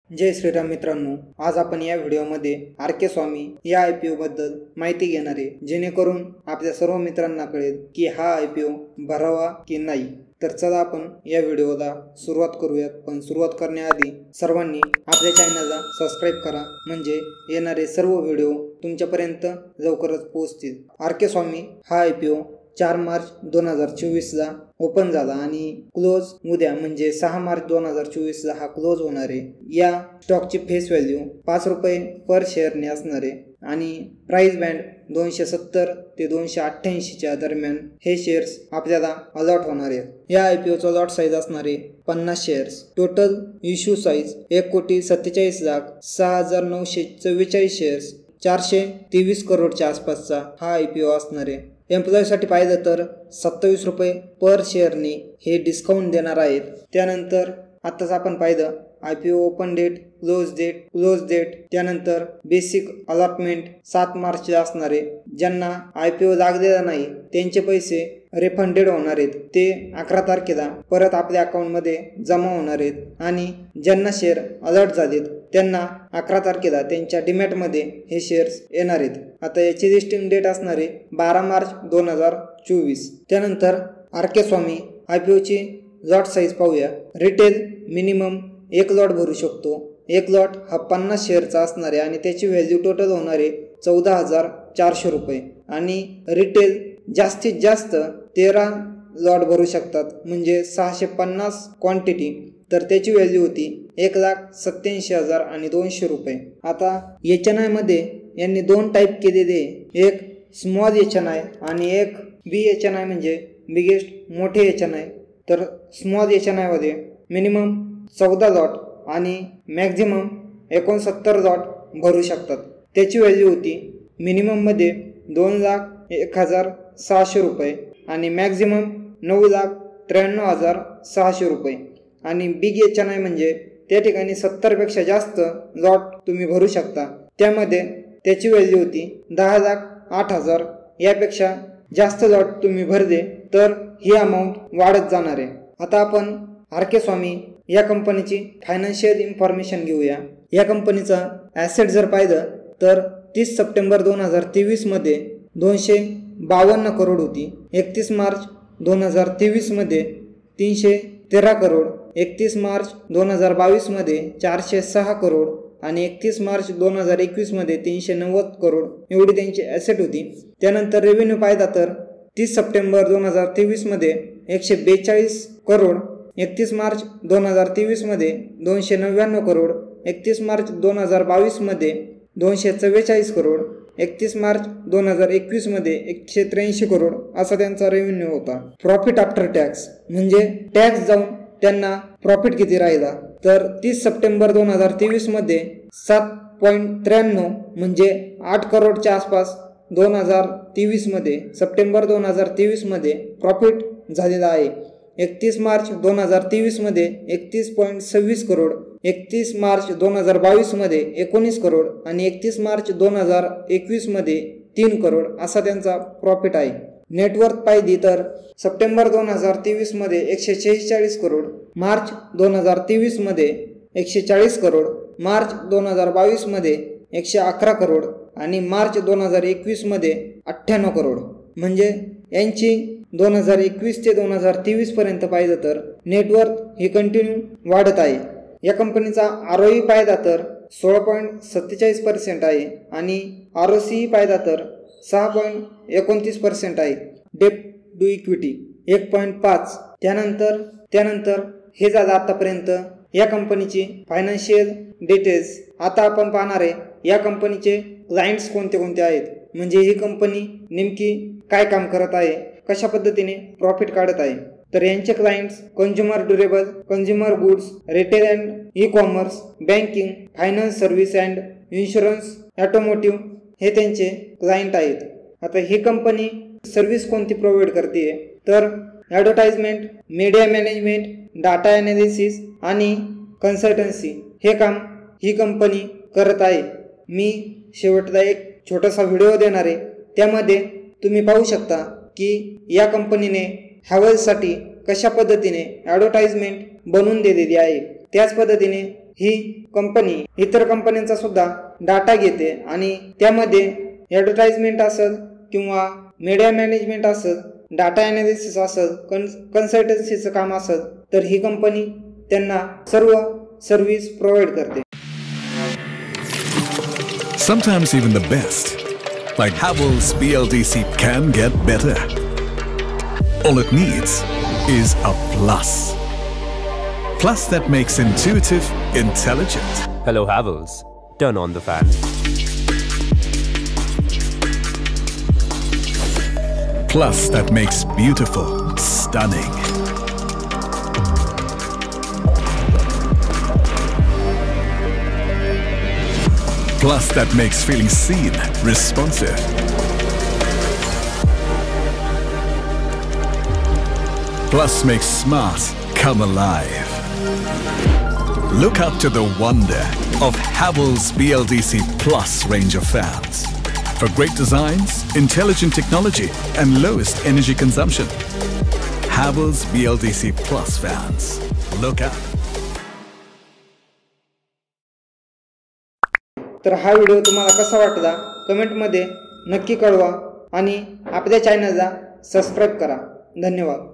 जय श्रीराम मित्रांनो, आज आपण या व्हिडिओमध्ये आर.के. स्वामी या IPO बद्दल माहिती घेणार आहे, जेणेकरून आपल्या सर्व मित्रांना कळेल की हा IPO भरावा की नाही। तर चला आपण या व्हिडिओला सुरुवात करूयात। पण सुरुवात करण्याआधी सर्वांनी आपल्या चॅनलला सबस्क्राइब करा, म्हणजे येणारे सर्व व्हिडिओ तुमच्यापर्यंत लवकरच पोहोचतील। आर.के. स्वामी हा IPO 4 मार्च 2024 ला ओपन झाला आणि क्लोज उद्या म्हणजे 6 मार्च 2024 ला हा क्लोज होणार आहे। या स्टॉकची फेस व्हॅल्यू 5 रुपये पर शेअरने असणार आहे आणि प्राइस बँड 270 ते 288 च्या दरम्यान हे शेअर्स आपल्याला अलॉट होणार आहेत। या IPOचा लॉट साईज असणार आहे 50 shares. Total issue size 1,47,06,944 shares, 423 करोडच्या आसपासचा हा IPO असणार आहे। एम्प्लॉयसाठी पाहिलं तर 27 रुपये पर शेअरने हे डिस्काउंट देणार आहेत। त्यानंतर आत्ताच आपण पाहिलं IPO open date, close date, त्यानंतर बेसिक अलॉटमेंट 7 मार्चला असणार आहे। ज्यांना IPO लागलेला नाही त्यांचे पैसे रिफंडेड होणार आहेत, ते 11 तारखेला परत आपल्या अकाउंटमध्ये जमा होणार आहेत आणि ज्यांना शेअर अलॉट झालेत त्यांना 11 तारखेला त्यांच्या डीमॅटमध्ये हे शेअर्स येणार आहेत। आता याची लिस्टिंग डेट असणार आहे 12 मार्च 2024। त्यानंतर आर.के. स्वामी IPOची लॉट साईज पाहूया। रिटेल मिनिमम 1 लॉट भरू शकतो। 1 लॉट हा 50 शेअरचा असणार आहे आणि त्याची व्हॅल्यू टोटल होणार आहे 14,400 रुपये आणि रिटेल जास्तीत जास्त 13 लॉट भरू शकतात, म्हणजे 650 क्वांटिटी, तर त्याची व्हॅल्यू होती 1,87,200 रुपये। आता HNI मध्ये यांनी 2 टाईप केलेले, एक स्मॉल HNI आणि एक BHNI म्हणजे बिगेस्ट मोठे HNI। तर स्मॉल HNI मध्ये मिनिमम 14 लॉट आणि मॅक्झिमम 69 लॉट भरू शकतात। त्याची व्हॅल्यू होती मिनिमम मध्ये 2,01,600 रुपये आणि मॅक्झिमम 9,93,600 रुपये। आणि बिग HNI म्हणजे त्या ठिकाणी 70 पेक्षा जास्त लॉट तुम्ही भरू शकता, त्यामध्ये त्याची व्हॅल्यू होती 10,08,000। यापेक्षा जास्त लॉट तुम्ही भरले तर ही अमाऊंट वाढत जाणार आहे। आता आपण आर.के. स्वामी या कंपनीची फायनान्शियल इन्फॉर्मेशन घेऊया। या कंपनीचा ॲसेट जर पाहिलं तर 30 सप्टेंबर 2023 मध्ये 252 करोड होती, 31 मार्च 2023 मध्ये 313 करोड, 31 मार्च 2022 मध्ये 406 करोड आणि 31 मार्च 2021 मध्ये 390 करोड एवढी त्यांची ॲसेट होती। त्यानंतर रेव्हेन्यू पाहिला तर 30 सप्टेंबर 2023 मध्ये 142 करोड, 31 मार्च 2023 मध्ये 299 करोड, 31 मार्च 2022 मध्ये 244 करोड, 31 मार्च 2021 मध्ये 183 करोड असा त्यांचा रेव्हेन्यू होता। प्रॉफिट आफ्टर टॅक्स म्हणजे टॅक्स जाऊन त्यांना प्रॉफिट किती राहिला, तर 30 सप्टेंबर 2023 मध्ये 7.93 म्हणजे 8 करोडच्या आसपास 2023 मध्ये सप्टेंबर 2023 मध्ये प्रॉफिट झालेला आहे। 31 मार्च 2023 मध्ये 31.26 करोड, 31 मार्च 2022 मध्ये 19 करोड आणि 31 मार्च 2021 मध्ये 3 करोड असा त्यांचा प्रॉफिट आहे। नेटवर्थ पाहिली तर सप्टेंबर 2023 मध्ये 146 करोड, मार्च 2023 मध्ये 140 करोड, मार्च 2022 मध्ये 111 करोड आणि मार्च 2021 मध्ये 98 करोड। म्हणजे यांची 2021 ते 2023 पर्यंत पाहिलं तर नेटवर्थ ही कंटिन्यू वाढत आहे। या कंपनीचा ROE पाहिला तर 16.47% आहे आणि ROCE पाहिला तर 6.29% आहे। Debt to equity 1.5। त्यानंतर हे झालं आतापर्यंत या कंपनीची फायनान्शियल डिटेल्स। आता आपण पाहणार आहे या कंपनीचे क्लायंट्स कोणते कोणते आहेत, म्हणजे ही कंपनी नेमकी काय काम करत आहे, कशा पद्धतीने प्रॉफिट काढत आहे। तर यांचे clients consumer durable, consumer goods, retail and e-commerce, banking, finance service and insurance, automotive हे त्यांचे क्लायंट आहेत। आता ही कंपनी सर्व्हिस कोणती प्रोव्हाइड करते, तर advertisement, media management, data analysis आणि कन्सल्टन्सी हे काम ही कंपनी करत आहे। मी शेवटला एक छोटासा व्हिडिओ देणार आहे, त्यामध्ये तुम्ही पाहू शकता की या कंपनीने हॅवेल्ससाठी कशा पद्धतीने ॲडव्हर्टाइजमेंट बनवून दिलेली आहे। त्याच पद्धतीने ही कंपनी इतर कंपन्यांचा सुद्धा डाटा घेते आणि त्यामध्ये ॲडव्हर्टाइजमेंट असेल किंवा मीडिया मॅनेजमेंट असेल, डाटा ॲनालिसिस असेल, कन्सल्टन्सीचं काम असेल, तर ही कंपनी त्यांना सर्व सर्व्हिस प्रोव्हाइड करते. Sometimes even the best, like Havells BLDC, can get better. All it needs is a plus. Plus that makes intuitive, intelligent. Hello Havells, turn on the fan. Plus that makes beautiful, stunning. Plus that makes feeling seen, responsive. Plus makes smart come alive. Look up to the wonder of Havells BLDC Plus range of fans. For great designs, intelligent technology and lowest energy consumption. Havells BLDC Plus fans. Look up. तर हा video तुम्हाला कसा वाटला कमेंटमध्ये नक्की कळवा आणि आपल्या चॅनलला सबस्क्राईब करा. धन्यवाद.